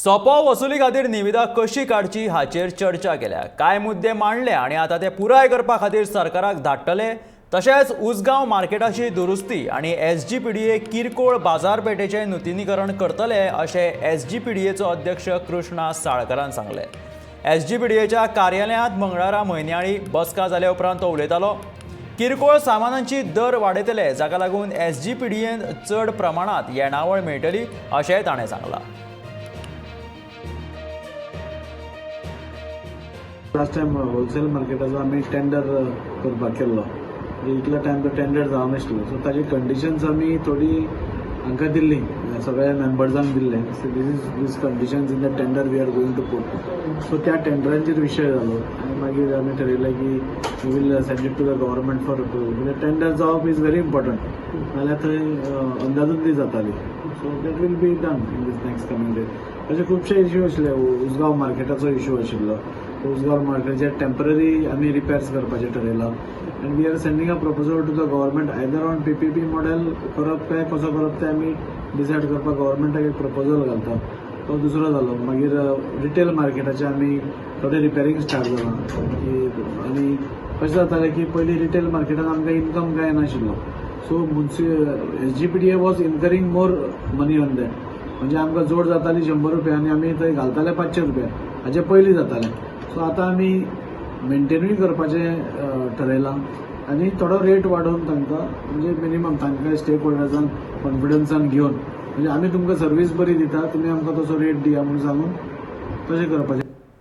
सोपो वसुली खातीर निविदा कशी काडची हाचेर चर्चा केल्या। काय मुद्दे मांडले आणि आता ते पुराय करपा खातीर सरकाराक धाडटले। तशेंच उसगांव मार्केटाची दुरुस्ती आणि एसजीपीडीए किरकोळ बाजारपेठेचे नूतनीकरण करतले अशें एसजीपीडीएचो अध्यक्ष कृष्णा साळकरान सांगले। एसजीपीडीएच्या कार्यालयांत मंगळारा म्हयन्याळी बसका जाल्या उपरांत तो उलयतालो। किरकोळ सामानांची दर वाडयतले, जाका लागून एसजीपीडीएन चड प्रमाणात येणावळ मेळटली अशेंय ताणें सांगलां। लास्ट टाइम होलसेल मार्केटाचो आमी टेंडर करपाक केल्लो, इतलो टायम तो टेंडर जावं नाशिल्लो, सो ताजी कंडिशन्स आमी थोडी हांकां दिल्ली, सगळ्या मेंबर्सांक दिल्ले। So these conditions in the tender we are going to put. So त्या टेंडरांचेर विशय जालो आनी मागीर आमी थारायलें की we will send it to the government for approval. म्हणजे टेंडर जावप इज व्हेरी इम्पॉर्टंट, नाल्यार थंय अंदाधुंदी जाताली। So that will be done in these next coming day. अशे खुबशे इश्यू आशिल्ले, उसगांव मार्केटाचो इश्यू आशिल्लो, उसगांव मार्केटाचे टेम्पररी आमी रिपेर्स करपाचें थारायलां end we are sending a proposal to the government either on PPP model करप काय कसो करप तें आमी डिसायड करपाक गव्हर्मेंटाक एक प्रपोजल घालता। तो दुसरो जालो। मागीर रिटेल मार्केटाचे आमी थोडे रिपेरींग स्टार्ट जालां की आनी कशें जातालें की पयलीं रिटेल मार्केटान आमकां इनकम काय नाशिल्लो, so SGPDA was incurring more money on that. म्हणजे आमकां जोड जाताली 100 रुपया आनी आमी थंय घालताले 500 रुपया, हाचे पयलीं जातालें। सो आतां आमी मेंटेनूय करपाचें थारायलां आनी थोडो रेट वाडोवन तांकां, म्हणजे मिनिमम तांकां स्टेक होल्डर्सांक कॉन्फिडन्सान घेवन, म्हणजे आमी तुमकां सर्वीस बरी दिता, तुमी आमकां तसो रेट दिया म्हणून सांगून तशें करपाचें।